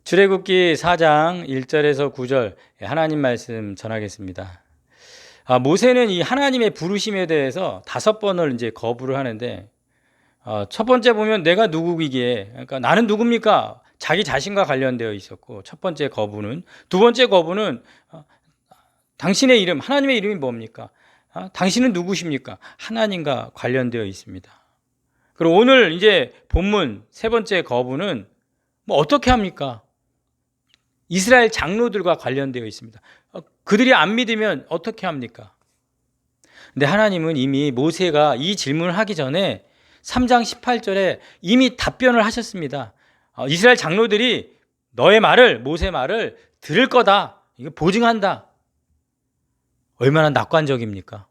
출애굽기 4장 1절에서 9절 하나님 말씀 전하겠습니다. 모세는 이 하나님의 부르심에 대해서 5번을 이제 거부를 하는데, 첫 번째 보면 내가 누구이기에, 그러니까 나는 누굽니까? 자기 자신과 관련되어 있었고, 첫 번째 거부는. 두 번째 거부는 당신의 이름, 하나님의 이름이 뭡니까? 당신은 누구십니까? 하나님과 관련되어 있습니다. 그리고 오늘 이제 본문 세 번째 거부는 뭐 어떻게 합니까? 이스라엘 장로들과 관련되어 있습니다. 그들이 안 믿으면 어떻게 합니까? 근데 하나님은 이미 모세가 이 질문을 하기 전에 3장 18절에 이미 답변을 하셨습니다. 이스라엘 장로들이 너의 말을, 모세 말을 들을 거다. 이거 보증한다. 얼마나 낙관적입니까?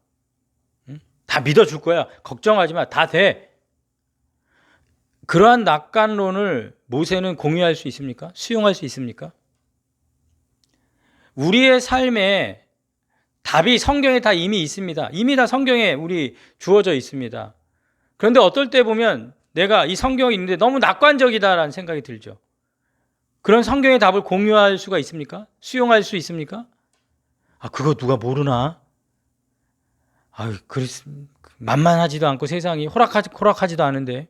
다 믿어줄 거야. 걱정하지 마. 다 돼. 그러한 낙관론을 모세는 공유할 수 있습니까? 수용할 수 있습니까? 우리의 삶에 답이 성경에 다 이미 있습니다. 이미 다 성경에 우리 주어져 있습니다. 그런데 어떨 때 보면 내가 이 성경이 있는데 너무 낙관적이다라는 생각이 들죠. 그런 성경의 답을 공유할 수가 있습니까? 수용할 수 있습니까? 그거 누가 모르나? 만만하지도 않고 세상이 호락하지도 않은데.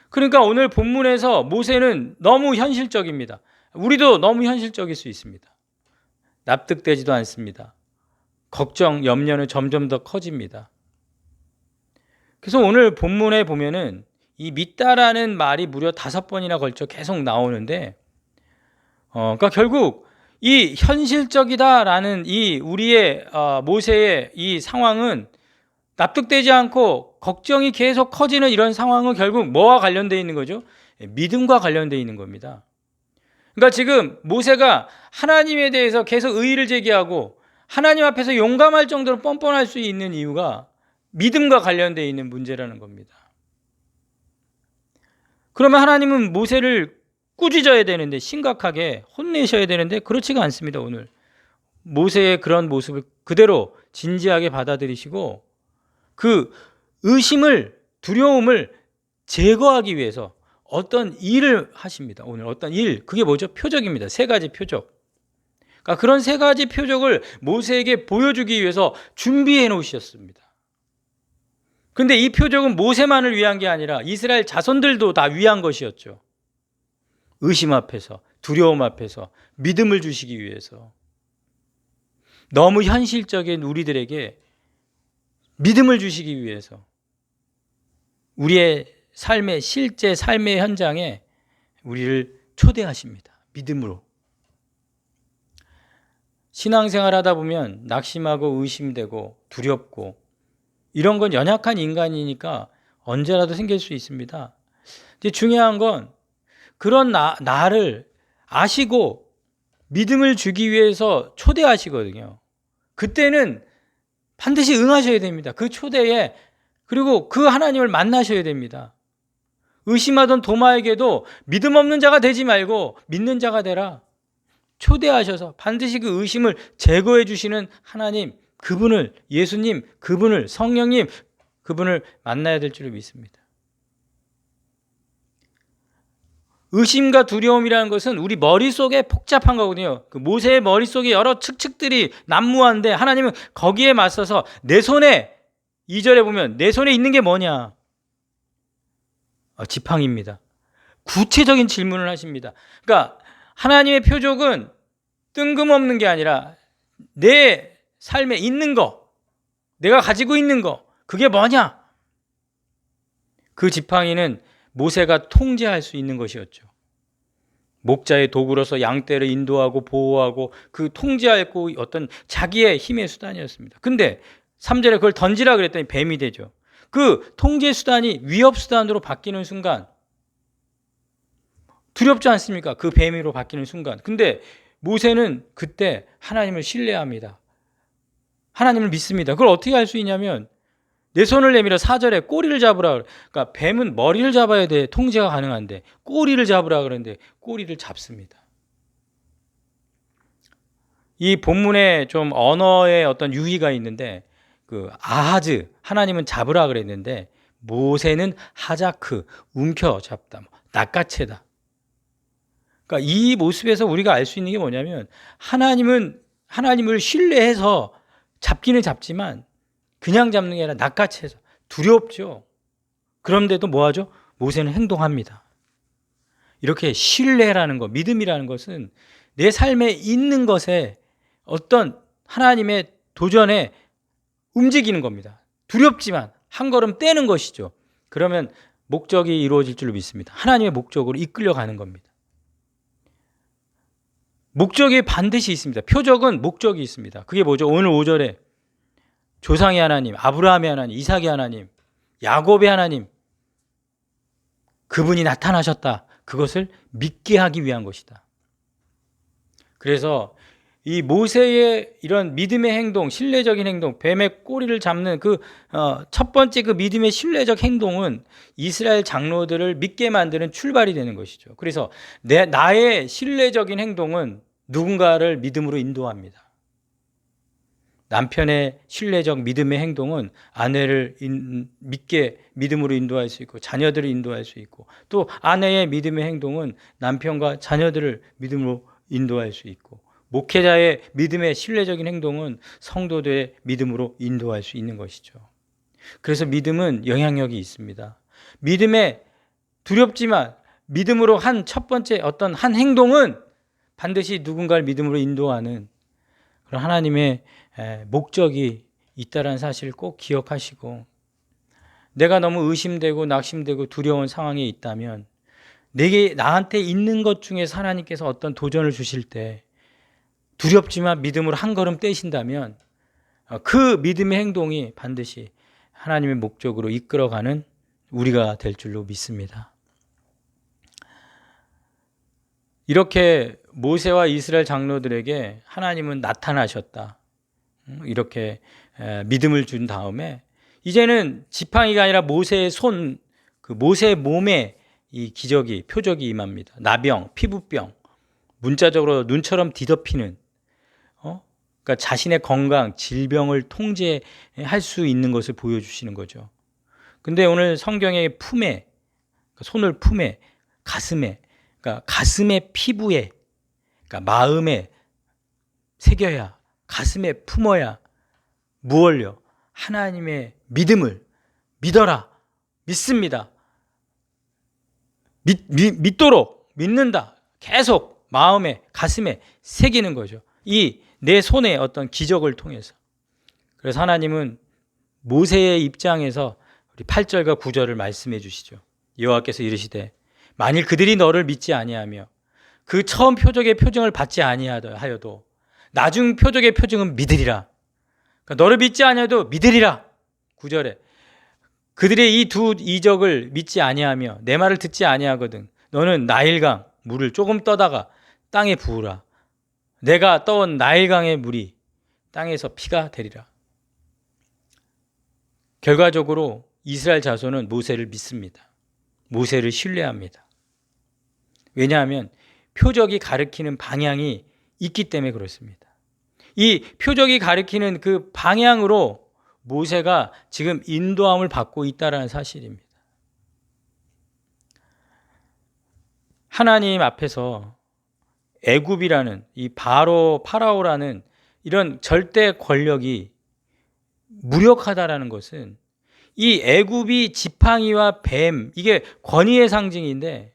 그러니까 오늘 본문에서 모세는 너무 현실적입니다. 우리도 너무 현실적일 수 있습니다. 납득되지도 않습니다. 걱정, 염려는 점점 더 커집니다. 그래서 오늘 본문에 보면은 이 믿다라는 말이 무려 5번이나 걸쳐 계속 나오는데, 그러니까 결국 이 현실적이다라는 이 우리의 모세의 이 상황은 납득되지 않고 걱정이 계속 커지는 이런 상황은 결국 뭐와 관련되어 있는 거죠? 믿음과 관련되어 있는 겁니다. 그러니까 지금 모세가 하나님에 대해서 계속 의의를 제기하고 하나님 앞에서 용감할 정도로 뻔뻔할 수 있는 이유가 믿음과 관련되어 있는 문제라는 겁니다. 그러면 하나님은 모세를 꾸짖어야 되는데, 심각하게 혼내셔야 되는데 그렇지가 않습니다. 오늘 모세의 그런 모습을 그대로 진지하게 받아들이시고 그 의심을, 두려움을 제거하기 위해서 어떤 일을 하십니다. 오늘 어떤 일, 그게 뭐죠? 표적입니다. 3가지 표적. 그러니까 그런 3가지 표적을 모세에게 보여주기 위해서 준비해 놓으셨습니다. 그런데 이 표적은 모세만을 위한 게 아니라 이스라엘 자손들도 다 위한 것이었죠. 의심 앞에서, 두려움 앞에서 믿음을 주시기 위해서. 너무 현실적인 우리들에게 믿음을 주시기 위해서, 우리의 삶의 실제 삶의 현장에 우리를 초대하십니다. 믿음으로. 신앙생활 하다 보면 낙심하고 의심되고 두렵고 이런 건 연약한 인간이니까 언제라도 생길 수 있습니다. 근데 중요한 건 그런 나를 아시고 믿음을 주기 위해서 초대하시거든요. 그때는 반드시 응하셔야 됩니다. 그 초대에. 그리고 그 하나님을 만나셔야 됩니다. 의심하던 도마에게도 믿음 없는 자가 되지 말고 믿는 자가 되라. 초대하셔서 반드시 그 의심을 제거해 주시는 하나님, 그분을, 예수님, 그분을, 성령님, 그분을 만나야 될 줄 믿습니다. 의심과 두려움이라는 것은 우리 머릿속에 복잡한 거거든요. 그 모세의 머릿속에 여러 측측들이 난무한데 하나님은 거기에 맞서서 내 손에, 2절에 보면 내 손에 있는 게 뭐냐? 지팡이입니다. 구체적인 질문을 하십니다. 그러니까 하나님의 표적은 뜬금없는 게 아니라 내 삶에 있는 거, 내가 가지고 있는 거, 그게 뭐냐? 그 지팡이는 모세가 통제할 수 있는 것이었죠. 목자의 도구로서 양떼를 인도하고 보호하고 그 통제하고 어떤 자기의 힘의 수단이었습니다. 근데 3절에 그걸 던지라 그랬더니 뱀이 되죠. 그 통제 수단이 위협 수단으로 바뀌는 순간 두렵지 않습니까? 그 뱀으로 바뀌는 순간. 근데 모세는 그때 하나님을 신뢰합니다. 하나님을 믿습니다. 그걸 어떻게 할 수 있냐면 내 손을 내밀어 4절에 꼬리를 잡으라. 그러니까 뱀은 머리를 잡아야 돼 통제가 가능한데 꼬리를 잡으라 그러는데 꼬리를 잡습니다. 이 본문에 좀 언어의 어떤 유희가 있는데 그 아하즈, 하나님은 잡으라 그랬는데 모세는 하자크, 움켜잡다, 낚아채다. 그러니까 이 모습에서 우리가 알 수 있는 게 뭐냐면 하나님을 신뢰해서 잡기는 잡지만 그냥 잡는 게 아니라 낚아채 해서 두렵죠. 그런데도 뭐하죠? 모세는 행동합니다. 이렇게 신뢰라는 것, 믿음이라는 것은 내 삶에 있는 것에 어떤 하나님의 도전에 움직이는 겁니다. 두렵지만 한 걸음 떼는 것이죠. 그러면 목적이 이루어질 줄로 믿습니다. 하나님의 목적으로 이끌려가는 겁니다. 목적이 반드시 있습니다. 표적은 목적이 있습니다. 그게 뭐죠? 오늘 5절에 조상의 하나님, 아브라함의 하나님, 이삭의 하나님, 야곱의 하나님, 그분이 나타나셨다. 그것을 믿게 하기 위한 것이다. 그래서 이 모세의 이런 믿음의 행동, 신뢰적인 행동, 뱀의 꼬리를 잡는 첫 번째 그 믿음의 신뢰적 행동은 이스라엘 장로들을 믿게 만드는 출발이 되는 것이죠. 그래서 나의 신뢰적인 행동은 누군가를 믿음으로 인도합니다. 남편의 신뢰적 믿음의 행동은 아내를 믿게 믿음으로 인도할 수 있고 자녀들을 인도할 수 있고, 또 아내의 믿음의 행동은 남편과 자녀들을 믿음으로 인도할 수 있고, 목회자의 믿음의 신뢰적인 행동은 성도들의 믿음으로 인도할 수 있는 것이죠. 그래서 믿음은 영향력이 있습니다. 믿음에 두렵지만 믿음으로 한 첫 번째 어떤 한 행동은 반드시 누군가를 믿음으로 인도하는 그런 하나님의 목적이 있다는 사실을 꼭 기억하시고, 내가 너무 의심되고 낙심되고 두려운 상황에 있다면 나한테 있는 것 중에서 하나님께서 어떤 도전을 주실 때 두렵지만 믿음으로 한 걸음 떼신다면 그 믿음의 행동이 반드시 하나님의 목적으로 이끌어가는 우리가 될 줄로 믿습니다. 이렇게 모세와 이스라엘 장로들에게 하나님은 나타나셨다. 이렇게 믿음을 준 다음에 이제는 지팡이가 아니라 모세의 모세의 몸에 이 기적이, 표적이 임합니다. 나병, 피부병, 문자적으로 눈처럼 뒤덮이는, 그러니까 자신의 건강, 질병을 통제할 수 있는 것을 보여주시는 거죠. 근데 오늘 성경의 품에, 손을 품에, 가슴에, 그러니까 가슴의 피부에, 그러니까 마음에 새겨야, 가슴에 품어야 무얼요? 하나님의 믿음을 믿어라, 믿습니다. 믿도록, 믿는다. 계속 마음에, 가슴에 새기는 거죠. 이 내 손에 어떤 기적을 통해서. 그래서 하나님은 모세의 입장에서 우리 8절과 9절을 말씀해 주시죠. 여호와께서 이르시되 만일 그들이 너를 믿지 아니하며 그 처음 표적의 표징을 받지 아니하여도 나중 표적의 표징은 믿으리라. 그러니까 너를 믿지 아니하여도 믿으리라. 9절에 그들의 이 두 이적을 믿지 아니하며 내 말을 듣지 아니하거든 너는 나일강 물을 조금 떠다가 땅에 부으라. 내가 떠온 나일강의 물이 땅에서 피가 되리라. 결과적으로 이스라엘 자손은 모세를 믿습니다. 모세를 신뢰합니다. 왜냐하면 표적이 가리키는 방향이 있기 때문에 그렇습니다. 이 표적이 가리키는 그 방향으로 모세가 지금 인도함을 받고 있다는 사실입니다. 하나님 앞에서 애굽이라는 이 파라오라는 이런 절대 권력이 무력하다라는 것은 이 애굽이 지팡이와 뱀, 이게 권위의 상징인데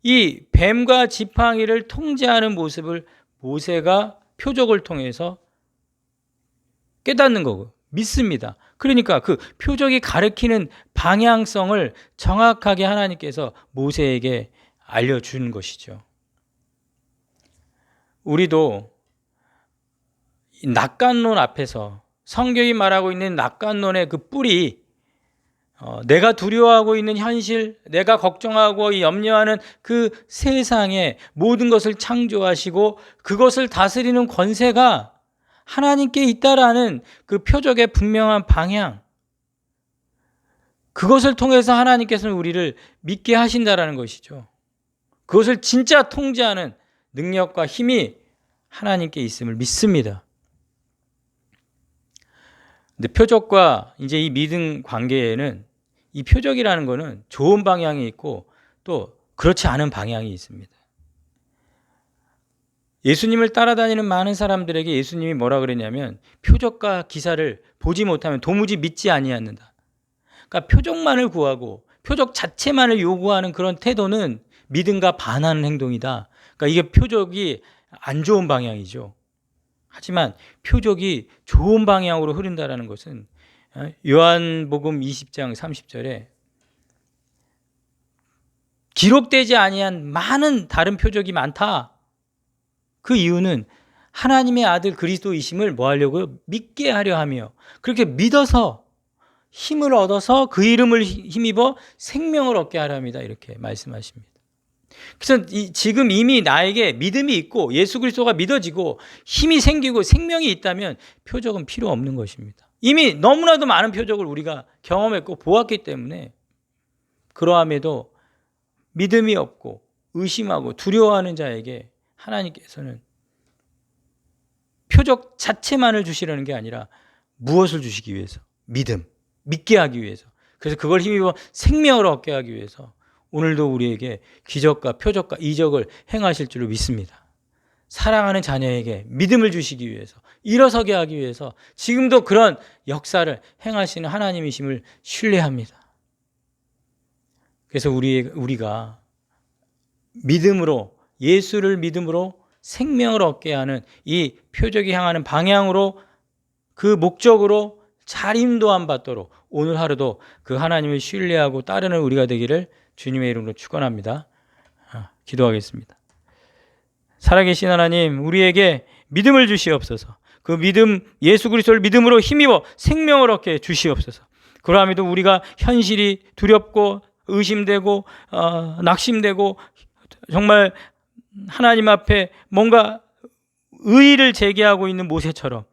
이 뱀과 지팡이를 통제하는 모습을 모세가 표적을 통해서 깨닫는 거고 믿습니다. 그러니까 그 표적이 가리키는 방향성을 정확하게 하나님께서 모세에게 알려준 것이죠. 우리도 낙관론 앞에서 성경이 말하고 있는 낙관론의 그 뿌리, 내가 두려워하고 있는 현실, 내가 걱정하고 염려하는 그 세상에 모든 것을 창조하시고 그것을 다스리는 권세가 하나님께 있다라는 그 표적의 분명한 방향, 그것을 통해서 하나님께서는 우리를 믿게 하신다라는 것이죠. 그것을 진짜 통제하는 능력과 힘이 하나님께 있음을 믿습니다. 근데 표적과 이제 이 믿음 관계에는 이 표적이라는 것은 좋은 방향이 있고 또 그렇지 않은 방향이 있습니다. 예수님을 따라다니는 많은 사람들에게 예수님이 뭐라 그랬냐면 표적과 기사를 보지 못하면 도무지 믿지 아니하는다. 그러니까 표적만을 구하고 표적 자체만을 요구하는 그런 태도는 믿음과 반하는 행동이다. 그러니까 이게 표적이 안 좋은 방향이죠. 하지만 표적이 좋은 방향으로 흐른다라는 것은 요한복음 20장 30절에 기록되지 아니한 많은 다른 표적이 많다. 그 이유는 하나님의 아들 그리스도이심을 뭐 하려고요? 믿게 하려 하며 그렇게 믿어서 힘을 얻어서 그 이름을 힘입어 생명을 얻게 하려 합니다. 이렇게 말씀하십니다. 그래서 지금 이미 나에게 믿음이 있고 예수 그리스도가 믿어지고 힘이 생기고 생명이 있다면 표적은 필요 없는 것입니다. 이미 너무나도 많은 표적을 우리가 경험했고 보았기 때문에 그러함에도 믿음이 없고 의심하고 두려워하는 자에게 하나님께서는 표적 자체만을 주시려는 게 아니라 무엇을 주시기 위해서? 믿음, 믿게 하기 위해서. 그래서 그걸 힘입어 생명을 얻게 하기 위해서 오늘도 우리에게 기적과 표적과 이적을 행하실 줄로 믿습니다. 사랑하는 자녀에게 믿음을 주시기 위해서, 일어서게 하기 위해서 지금도 그런 역사를 행하시는 하나님이심을 신뢰합니다. 그래서 우리가 믿음으로, 예수를 믿음으로 생명을 얻게 하는 이 표적이 향하는 방향으로 그 목적으로 잘 인도함 받도록 오늘 하루도 그 하나님을 신뢰하고 따르는 우리가 되기를 주님의 이름으로 축원합니다. 기도하겠습니다. 살아계신 하나님, 우리에게 믿음을 주시옵소서. 그 믿음, 예수 그리스도를 믿음으로 힘입어 생명을 얻게 주시옵소서. 그러함에도 우리가 현실이 두렵고 의심되고 낙심되고 정말 하나님 앞에 뭔가 의의를 제기하고 있는 모세처럼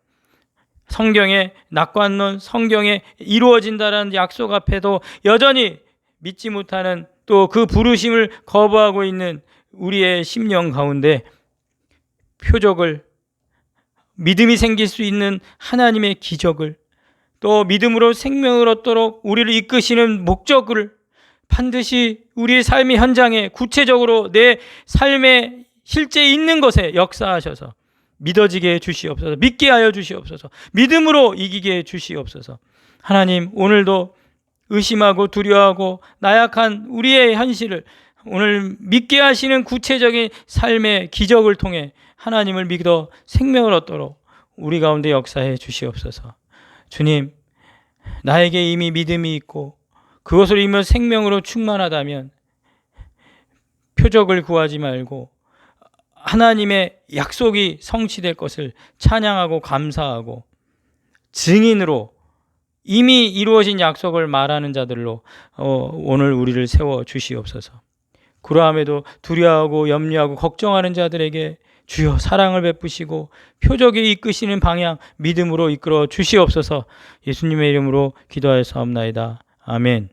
성경의 낙관론, 성경에 이루어진다는 약속 앞에도 여전히 믿지 못하는 또 그 부르심을 거부하고 있는 우리의 심령 가운데 표적을, 믿음이 생길 수 있는 하나님의 기적을, 또 믿음으로 생명을 얻도록 우리를 이끄시는 목적을 반드시 우리의 삶의 현장에 구체적으로 내 삶에 실제 있는 것에 역사하셔서 믿어지게 해 주시옵소서. 믿게 하여 주시옵소서. 믿음으로 이기게 해 주시옵소서. 하나님, 오늘도 의심하고 두려워하고 나약한 우리의 현실을 오늘 믿게 하시는 구체적인 삶의 기적을 통해 하나님을 믿어 생명을 얻도록 우리 가운데 역사해 주시옵소서. 주님, 나에게 이미 믿음이 있고 그것을 이면 생명으로 충만하다면 표적을 구하지 말고 하나님의 약속이 성취될 것을 찬양하고 감사하고 증인으로 이미 이루어진 약속을 말하는 자들로 오늘 우리를 세워 주시옵소서. 그러함에도 두려워하고 염려하고 걱정하는 자들에게 주여 사랑을 베푸시고 표적이 이끄시는 방향 믿음으로 이끌어 주시옵소서. 예수님의 이름으로 기도하여 사옵나이다. 아멘.